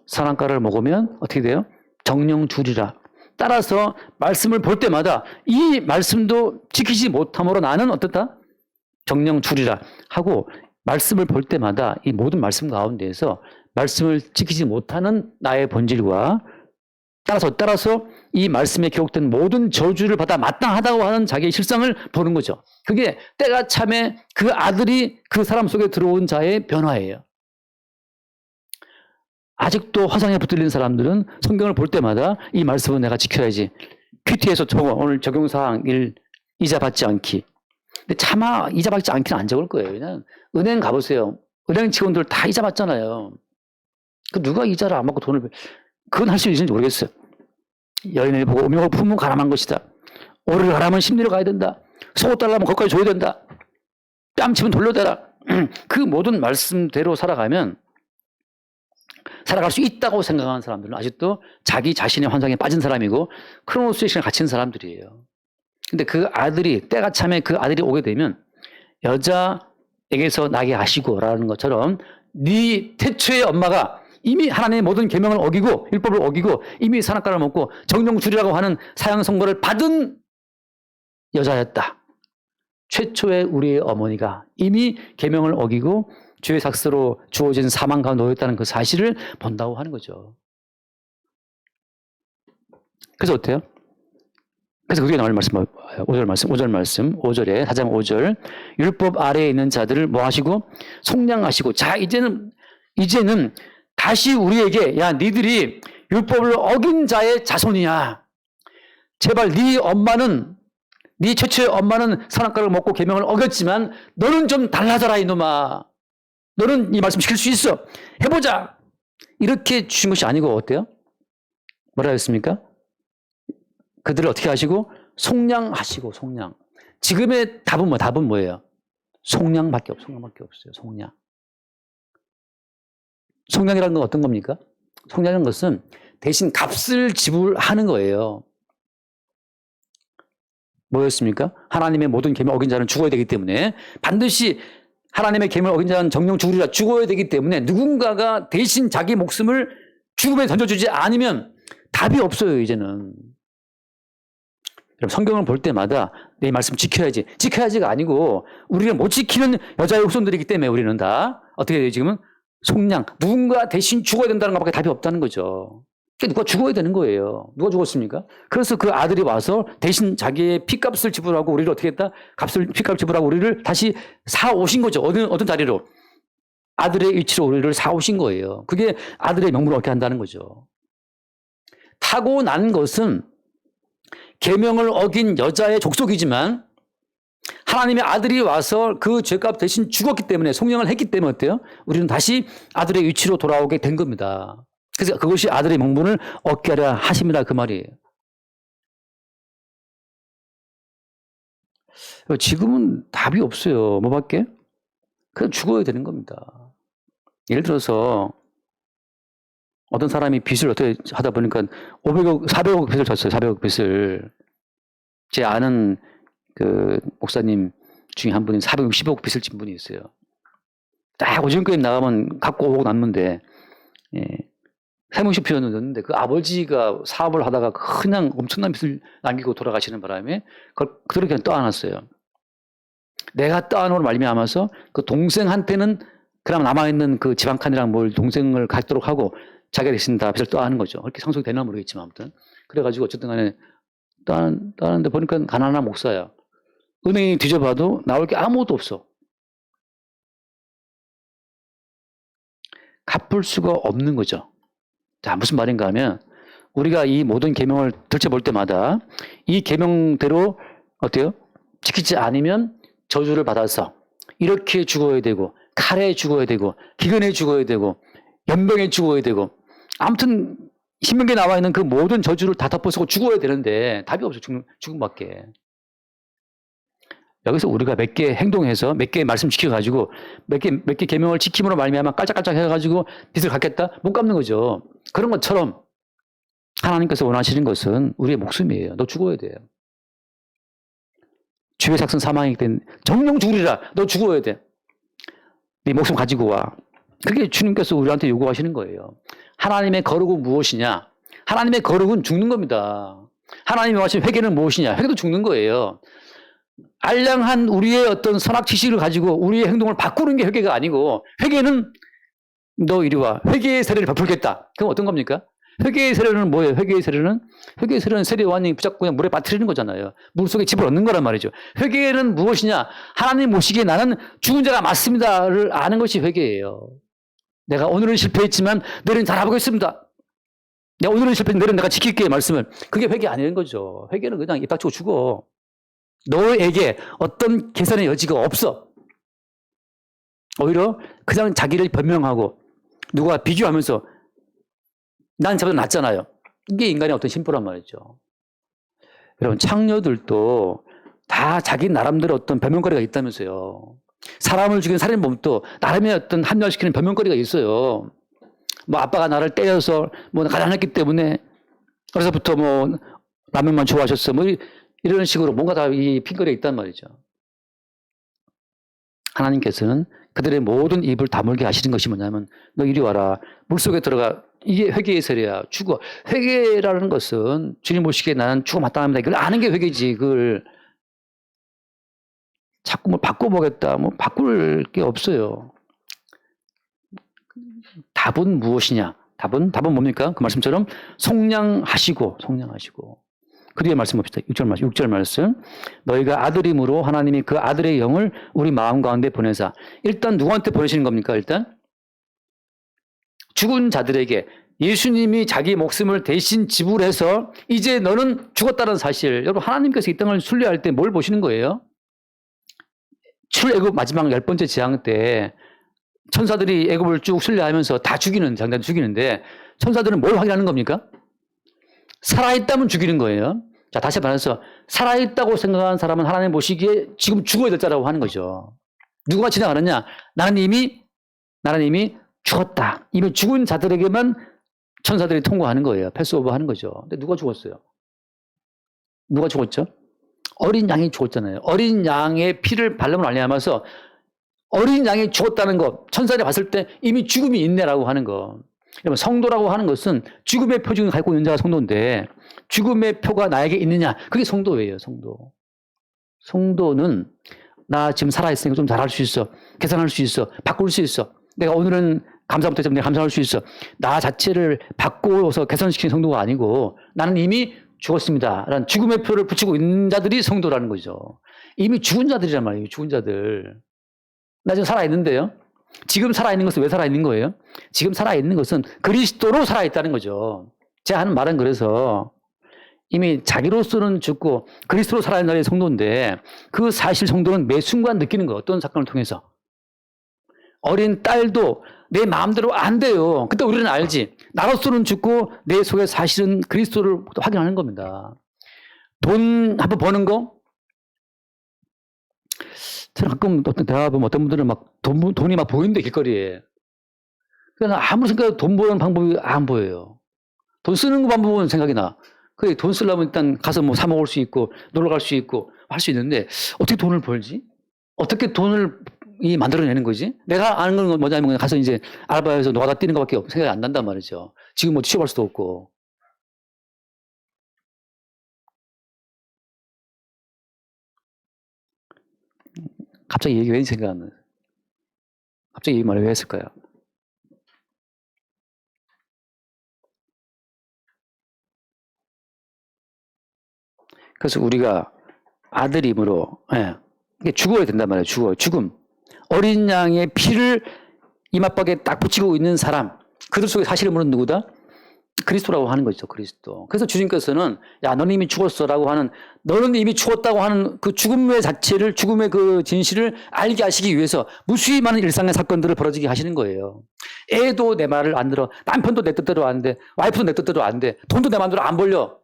선악과를 먹으면 어떻게 돼요? 정령 죽으리라. 따라서 말씀을 볼 때마다 이 말씀도 지키지 못함으로 나는 어떻다? 정령 죽으리라 하고 말씀을 볼 때마다 이 모든 말씀 가운데에서 말씀을 지키지 못하는 나의 본질과 따라서 이 말씀에 기록된 모든 저주를 받아 마땅하다고 하는 자기의 실상을 보는 거죠. 그게 때가 참에 그 아들이 그 사람 속에 들어온 자의 변화예요. 아직도 화상에 붙들린 사람들은 성경을 볼 때마다 이 말씀은 내가 지켜야지. 큐티에서 오늘 적용사항 1, 이자 받지 않기. 근데 차마 이자 받지 않기는 안 적을 거예요. 그냥 은행 가보세요. 은행 직원들 다 이자 받잖아요. 누가 이자를 안 받고 그건 할 수 있는지 모르겠어요. 여인을 보고 음욕을 품은 가람한 것이다. 오를 가라면 심리로 가야 된다. 속옷 달라면 거기까지 줘야 된다. 뺨치면 돌려대라. 그 모든 말씀대로 살아갈 수 있다고 생각하는 사람들은 아직도 자기 자신의 환상에 빠진 사람이고 크로노스의 시간에 갇힌 사람들이에요. 근데 그 아들이 때가 참에 그 아들이 오게 되면 여자에게서 나게 하시고라는 것처럼 네 태초의 엄마가 이미 하나님의 모든 계명을 어기고 율법을 어기고 이미 선악과를 먹고 정령줄이라고 하는 사형 선고를 받은 여자였다. 최초의 우리의 어머니가 이미 계명을 어기고 죄의 삭스로 주어진 사망 가운데 놓였다는 그 사실을 본다고 하는 거죠. 그래서 어때요? 그래서 그게 나올 말씀, 5절 말씀, 5절에, 4장 5절. 율법 아래에 있는 자들을 뭐 하시고? 속량하시고. 자, 이제는 다시 우리에게, 야, 니들이 율법을 어긴 자의 자손이야. 제발 네 최초의 엄마는 선악과를 먹고 계명을 어겼지만 너는 좀 달라져라, 이놈아. 너는 이 말씀 지킬 수 있어. 해보자. 이렇게 주신 것이 아니고 어때요? 뭐라 했습니까? 그들을 어떻게 하시고? 속량하시고, 속량. 지금의 답은 뭐예요? 속량밖에 없어요. 속량. 속량이라는 건 어떤 겁니까? 속량이라는 것은 대신 값을 지불하는 거예요. 뭐였습니까? 하나님의 모든 계명 어긴 자는 죽어야 되기 때문에 반드시 하나님의 계명을 어긴 자는 정령 죽으리라, 죽어야 되기 때문에 누군가가 대신 자기 목숨을 죽음에 던져주지 않으면 답이 없어요, 이제는. 여러분, 성경을 볼 때마다 내 말씀 지켜야지. 지켜야지가 아니고 우리는 못 지키는 여자의 후손들이기 때문에 우리는 다 어떻게 돼요, 지금은? 속량. 누군가 대신 죽어야 된다는 것밖에 답이 없다는 거죠. 누가 죽어야 되는 거예요. 누가 죽었습니까? 그래서 그 아들이 와서 대신 자기의 피값을 지불하고 우리를 어떻게 했다? 피값을 지불하고 우리를 다시 사오신 거죠. 어떤 자리로? 아들의 위치로 우리를 사오신 거예요. 그게 아들의 명분을 얻게 한다는 거죠. 타고난 것은 계명을 어긴 여자의 족속이지만 하나님의 아들이 와서 그 죄값 대신 죽었기 때문에, 속량을 했기 때문에 어때요? 우리는 다시 아들의 위치로 돌아오게 된 겁니다. 그래서 그것이 아들의 명분을 얻게 하려 하십니다. 그 말이에요. 지금은 답이 없어요. 뭐밖에? 그냥 죽어야 되는 겁니다. 예를 들어서 어떤 사람이 빚을 어떻게 하다 보니까 500억, 400억 빚을 졌어요. 400억 빚을. 제 아는 그 목사님 중에 한 분이 460억 빚을 진 분이 있어요. 딱 오징어게임 나가면 갖고 오고 남는데, 예. 세무시 표현을 넣었는데 그 아버지가 사업을 하다가 그냥 엄청난 빚을 남기고 돌아가시는 바람에 그걸 그냥 떠안았어요. 내가 떠안으로 말미암아서 그 동생한테는 그나마 남아있는 그 집 한 칸이랑 뭘 동생을 갖도록 하고 자기가 대신 다 빚을 떠안는 거죠. 그렇게 상속이 되나 모르겠지만 아무튼. 그래가지고 어쨌든 간에 떠안는데 보니까 가난한 목사야. 은행에 뒤져봐도 나올 게 아무것도 없어. 갚을 수가 없는 거죠. 자, 무슨 말인가 하면 우리가 이 모든 계명을 들춰볼 때마다 이 계명대로 어때요? 지키지 않으면 저주를 받아서 이렇게 죽어야 되고, 칼에 죽어야 되고, 기근에 죽어야 되고, 연병에 죽어야 되고, 아무튼 신명기에 나와 있는 그 모든 저주를 다 덮어쓰고 죽어야 되는데 답이 없어. 죽음밖에. 여기서 우리가 몇 개 행동해서 몇 개 말씀 지켜가지고 몇 개 계명을 지킴으로 말미암아 깔짝깔짝 해가지고 빚을 갚겠다? 못 갚는 거죠. 그런 것처럼 하나님께서 원하시는 것은 우리의 목숨이에요. 너 죽어야 돼요. 주의 삭슨 사망이기 때문에 정령 죽으리라. 너 죽어야 돼. 네 목숨 가지고 와. 그게 주님께서 우리한테 요구하시는 거예요. 하나님의 거룩은 무엇이냐? 하나님의 거룩은 죽는 겁니다. 하나님이 하신 회개는 무엇이냐? 회개도 죽는 거예요. 알량한 우리의 어떤 선악 지식을 가지고 우리의 행동을 바꾸는 게 회개가 아니고, 회개는 너 이리 와. 회개의 세례를 베풀겠다. 그럼 어떤 겁니까? 회개의 세례는 뭐예요? 회개의 세례는 세례요한이 붙잡고 그냥 물에 빠뜨리는 거잖아요. 물속에 집어넣는 거란 말이죠. 회개는 무엇이냐? 하나님 보시기에 나는 죽은 자가 맞습니다를 아는 것이 회개예요. 내가 오늘은 실패했지만 내일은 잘해보겠습니다. 내가 오늘은 실패했지만 내일은 내가 지킬게 말씀을. 그게 회개 아니는 거죠. 회개는 그냥 입 닥치고 죽어. 너에게 어떤 개선의 여지가 없어. 오히려 그냥 자기를 변명하고 누가 비교하면서 난 저보다 낫잖아요. 이게 인간의 어떤 심보란 말이죠. 여러분, 창녀들도 다 자기 나름대로 어떤 변명거리가 있다면서요. 사람을 죽인 살인범도 나름의 어떤 합리화시키는 변명거리가 있어요. 뭐 아빠가 나를 때려서 뭐 가난했기 때문에 그래서부터 뭐 라면만 좋아하셨어. 뭐 이런 식으로 뭔가 다 이 핑거리가 있단 말이죠. 하나님께서는 그들의 모든 입을 다물게 하시는 것이 뭐냐면 너 이리 와라. 물속에 들어가. 이게 회개의 세례야. 죽어. 회개라는 것은 주님 보시기에 나는 죽어 마땅합니다. 이걸 아는 게 회개지. 그걸 자꾸 뭐 바꿔보겠다. 뭐 바꿀 게 없어요. 답은 무엇이냐? 답은 뭡니까? 그 말씀처럼 속량하시고. 그 뒤에 말씀 봅시다. 6절 말씀. 너희가 아들임으로 하나님이 그 아들의 영을 우리 마음 가운데 보내사. 일단 누구한테 보내시는 겁니까? 일단 죽은 자들에게 예수님이 자기 목숨을 대신 지불해서 이제 너는 죽었다는 사실. 여러분, 하나님께서 이 땅을 순례할 때 뭘 보시는 거예요? 출애굽 마지막 10번째 재앙 때 천사들이 애굽을 쭉 순례하면서 다 죽이는, 장단 죽이는데 천사들은 뭘 확인하는 겁니까? 살아있다면 죽이는 거예요. 자, 다시 말해서 살아있다고 생각하는 사람은 하나님 보시기에 지금 죽어야 될 자라고 하는 거죠. 누가 지나가느냐? 나는 이미 죽었다. 이미 죽은 자들에게만 천사들이 통과하는 거예요. 패스오버 하는 거죠. 근데 누가 죽었어요? 누가 죽었죠? 어린 양이 죽었잖아요. 어린 양의 피를 발람을 알리면서 어린 양이 죽었다는 것, 천사들이 봤을 때 이미 죽음이 있네라고 하는 거. 여러분, 성도라고 하는 것은 죽음의 표징을 갖고 있는 자가 성도인데 죽음의 표가 나에게 있느냐? 그게 성도예요, 성도. 성도는 나 지금 살아있으니까 좀 잘할 수 있어. 계산할 수 있어. 바꿀 수 있어. 내가 오늘은 감사 못했지만 내가 감사할 수 있어. 나 자체를 바꾸어서 개선시키는 성도가 아니고 나는 이미 죽었습니다. 라는 죽음의 표를 붙이고 있는 자들이 성도라는 거죠. 이미 죽은 자들이란 말이에요. 죽은 자들. 나 지금 살아있는데요. 지금 살아있는 것은 왜 살아있는 거예요? 지금 살아있는 것은 그리스도로 살아있다는 거죠. 제가 하는 말은 그래서 이미 자기로서는 죽고 그리스도로 살아있는 자의 성도인데 그 사실 성도는 매 순간 느끼는 거예요. 어떤 사건을 통해서. 어린 딸도 내 마음대로 안 돼요. 그때 우리는 알지. 나로서는 죽고 내 속에 사실은 그리스도를 확인하는 겁니다. 돈 한번 버는 거? 저는 가끔 어떤 대화 보면 어떤 분들은 막 돈이 막 보이는데 길거리에. 그러니까 아무리 생각해도 돈 버는 방법이 안 보여요. 돈 쓰는 거 방법은 생각이 나. 그래, 돈 쓰려면 일단 가서 뭐 사 먹을 수 있고 놀러 갈 수 있고 할 수 있는데 어떻게 돈을 벌지? 어떻게 돈을 만들어내는 거지? 내가 아는 건 뭐냐면 가서 이제 알바해서 노가다 뛰는 것밖에 생각이 안 난단 말이죠. 지금 뭐 취업할 수도 없고. 갑자기 얘기 왜 생각 안 나요? 갑자기 이 말을 왜 했을까요? 그래서 우리가 아들임으로, 예, 죽어야 된단 말이에요. 죽음. 어린 양의 피를 이맛박에 딱 붙이고 있는 사람. 그들 속에 사실은 누구다? 그리스도라고 하는 거죠. 그리스도. 그래서 주님께서는 야, 너는 이미 죽었어라고 하는, 너는 이미 죽었다고 하는 그 죽음의 자체를, 죽음의 그 진실을 알게 하시기 위해서 무수히 많은 일상의 사건들을 벌어지게 하시는 거예요. 애도 내 말을 안 들어. 남편도 내 뜻대로 안 돼. 와이프도 내 뜻대로 안 돼. 돈도 내 마음대로 안 벌려.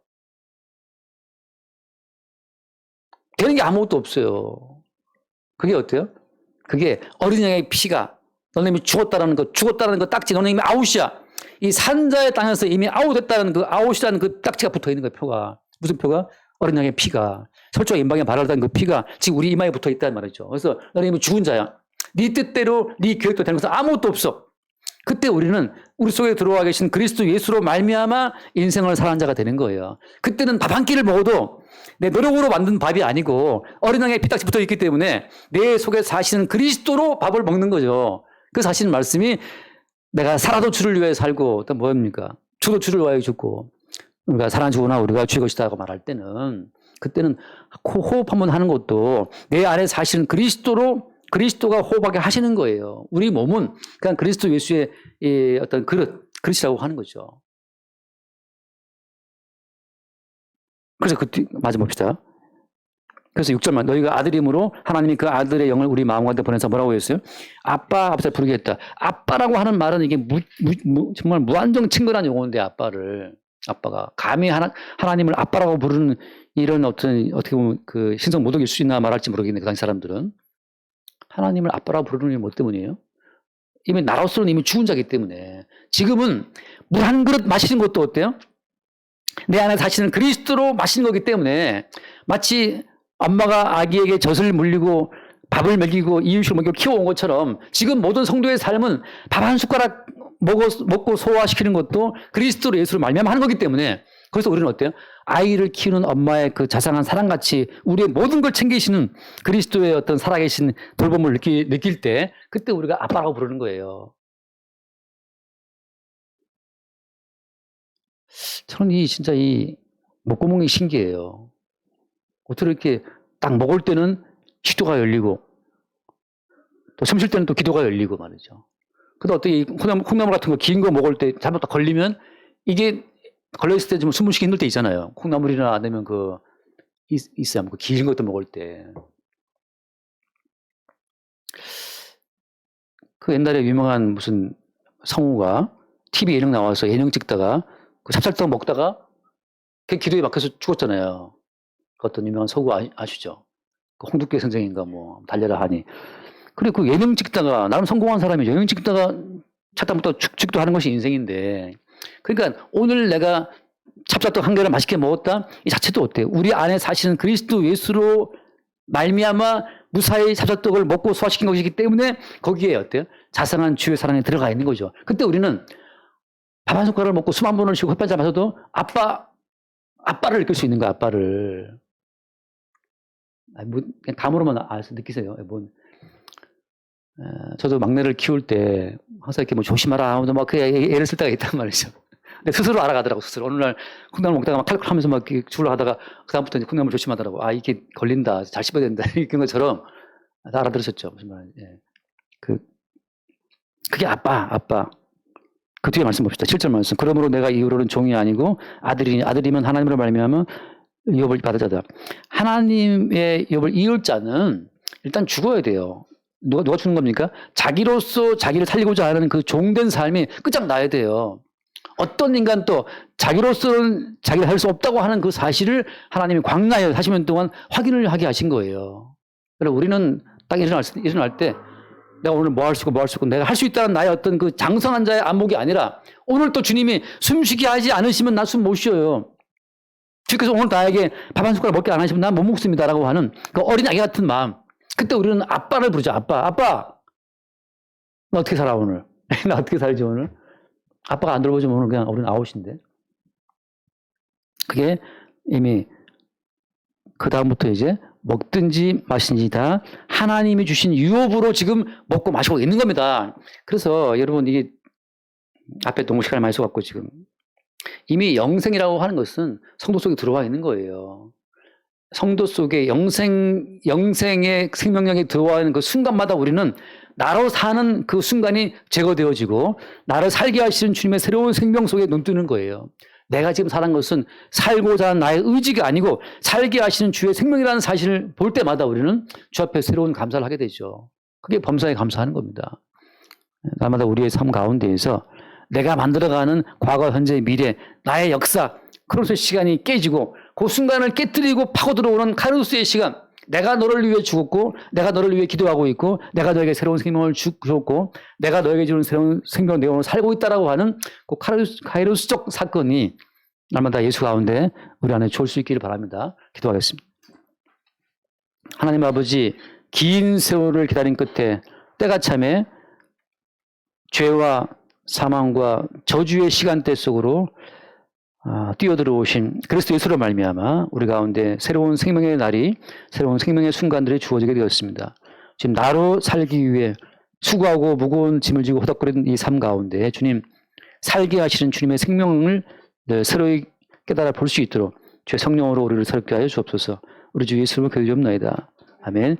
되는 게 아무것도 없어요. 그게 어때요? 그게 어린 양의 피가 너는 이미 죽었다는 거 딱지, 너는 이미 아웃이야. 이 산자의 땅에서 이미 아웃됐다는 그 아웃이라는 그 딱지가 붙어 있는 거예요, 표가. 무슨 표가? 어린 양의 피가. 설주가 임방에 발하던 그 피가 지금 우리 이마에 붙어 있단 말이죠. 그래서 너는 이미 죽은 자야. 네 뜻대로 네 계획도 되는 것은 아무것도 없어. 그때 우리는 우리 속에 들어와 계신 그리스도 예수로 말미암아 인생을 살아가는 자가 되는 거예요. 그때는 밥 한 끼를 먹어도 내 노력으로 만든 밥이 아니고 어린 양의 피딱지 붙어 있기 때문에 내 속에 사시는 그리스도로 밥을 먹는 거죠. 그 사실 말씀이 내가 살아도 주를 위해 살고 또 뭐입니까? 죽어도 주를 위하여 죽고 우리가 살아 죽으나 우리가 주의 것이다고 말할 때는 그때는 호흡 한번 하는 것도 내 안에 사시는 그리스도가 호흡하게 하시는 거예요. 우리 몸은 그냥 그리스도 예수의 어떤 그릇이라고 하는 거죠. 그래서 맞아 봅시다. 그래서 6절만 너희가 아들임으로 하나님이 그 아들의 영을 우리 마음 가운데 보내서 뭐라고 했어요? 아빠 아버지 부르게 했다. 아빠라고 하는 말은 이게 정말 무한정 친근한 용어인데 아빠가 감히 하나님을 아빠라고 부르는 이런 어떻게 보면 그 신성 모독일 수 있나 말할지 모르겠네. 그 당시 사람들은 하나님을 아빠라고 부르는 게 뭐 때문이에요? 이미 나로서는 이미 죽은 자이기 때문에 지금은 물 한 그릇 마시는 것도 어때요? 내 안에 사시는 그리스도로 마시는 거기 때문에 마치 엄마가 아기에게 젖을 물리고 밥을 먹이고 이유식을 먹이고 키워온 것처럼 지금 모든 성도의 삶은 밥 한 숟가락 먹고 소화시키는 것도 그리스도로 예수를 말미암아 하는 거기 때문에 그래서 우리는 어때요? 아이를 키우는 엄마의 그 자상한 사랑같이 우리의 모든 걸 챙기시는 그리스도의 어떤 살아계신 돌봄을 느낄 때 그때 우리가 아빠라고 부르는 거예요. 저는 진짜 이 목구멍이 신기해요. 어떻게 이렇게 딱 먹을 때는 기도가 열리고 또 숨 쉴 때는 또 기도가 열리고 말이죠. 근데 어떻게 콩나물 같은 거 긴 거 먹을 때 잘못 딱 걸리면 이게 걸려있을 때 좀 숨을 쉬기 힘들 때 있잖아요. 콩나물이나 아니면 있어요. 그 긴 것도 먹을 때. 그 옛날에 유명한 무슨 성우가 TV 예능 나와서 예능 찍다가 그 찹쌀떡 먹다가 그 기도에 막혀서 죽었잖아요. 그 어떤 유명한 성우 아시죠? 그 홍두깨 선생인가 뭐 달려라 하니. 그리고 그 예능 찍다가 나름 성공한 사람이 예능 찍다가 찾다 못다 죽기도 하는 것이 인생인데, 그러니까 오늘 내가 찹쌀떡 한 개를 맛있게 먹었다 이 자체도 어때요? 우리 안에 사실은 그리스도 예수로 말미암아 무사히 찹쌀떡을 먹고 소화시킨 것이기 때문에 거기에 어때요? 자상한 주의 사랑에 들어가 있는 거죠. 그때 우리는 밥 한 숟가락을 먹고 숨 한 번을 쉬고 햇반을 마셔도 아빠를 느낄 수 있는 거야. 아빠를. 뭐 그냥 감으로만 알아서 느끼세요. 저도 막내를 키울 때 항상 이렇게 뭐 조심하라 막 그 애를 쓸 때가 있단 말이죠. 근데 스스로 알아가더라고. 스스로 어느 날 콩나물 먹다가 막 칼칼하면서 막 죽으려 하다가 그다음부터 이제 콩나물 조심하더라고. 아 이게 걸린다. 잘 씹어야 된다. 이런 것처럼 다 알아들으셨죠. 무슨 말인지. 예. 그게 아빠. 그 뒤에 말씀 봅시다. 7절 말씀. 그러므로 내가 이후로는 종이 아니고 아들이면 하나님으로 말미암아 유업을 받을 자다. 하나님의 유업을 이을 자는 일단 죽어야 돼요. 누가 죽는 겁니까? 자기로서 자기를 살리고자 하는 그 종된 삶이 끝장나야 돼요. 어떤 인간도 자기로서는 자기를 살 수 없다고 하는 그 사실을 하나님이 광야에 40년 동안 확인을 하게 하신 거예요. 그래서 우리는 딱 일어날 때 내가 오늘 뭐 할 수 있고 내가 할 수 있다는 나의 어떤 그 장성한 자의 안목이 아니라 오늘 또 주님이 숨쉬게 하지 않으시면 나 숨 못 쉬어요. 주께서 오늘 나에게 밥 한 숟가락 먹게 안 하시면 난 못 먹습니다라고 하는 그 어린 아기 같은 마음. 그때 우리는 아빠를 부르죠. 아빠. 너 어떻게 살아 오늘? 나 어떻게 살지 오늘? 아빠가 안 돌보지면 오늘 그냥 우리는 아웃인데. 그게 이미 그 다음부터 이제 먹든지 마시든지 다 하나님이 주신 유업으로 지금 먹고 마시고 있는 겁니다. 그래서 여러분 이게 앞에 너무 시간을 많이 써갖고 지금 이미 영생이라고 하는 것은 성도 속에 들어와 있는 거예요. 성도 속에 영생의 생명력이 들어와 있는 그 순간마다 우리는 나로 사는 그 순간이 제거되어지고 나를 살게 하시는 주님의 새로운 생명 속에 눈뜨는 거예요. 내가 지금 사는 것은 살고자 하는 나의 의지가 아니고 살게 하시는 주의 생명이라는 사실을 볼 때마다 우리는 주 앞에 새로운 감사를 하게 되죠. 그게 범사에 감사하는 겁니다. 날마다 우리의 삶 가운데에서 내가 만들어가는 과거, 현재, 미래, 나의 역사, 크로스의 시간이 깨지고 그 순간을 깨뜨리고 파고들어오는 카이로스의 시간, 내가 너를 위해 죽었고 내가 너를 위해 기도하고 있고 내가 너에게 새로운 생명을 주었고 내가 너에게 주는 새로운 생명을 내가 오늘 살고 있다라고 하는 그 카이로스적 사건이 날마다 예수 가운데 우리 안에 좋을 수 있기를 바랍니다. 기도하겠습니다. 하나님 아버지, 긴 세월을 기다린 끝에 때가 참에 죄와 사망과 저주의 시간대 속으로 뛰어들어오신 그리스도 예수로 말미암아 우리 가운데 새로운 생명의 날이, 새로운 생명의 순간들이 주어지게 되었습니다. 지금 나로 살기 위해 수고하고 무거운 짐을 지고 허덕거리는 이 삶 가운데 주님 살게 하시는 주님의 생명을 새로이 깨달아 볼 수 있도록 주의 성령으로 우리를 새롭게 하여 주옵소서. 우리 주 예수를 기도하옵나이다. 아멘.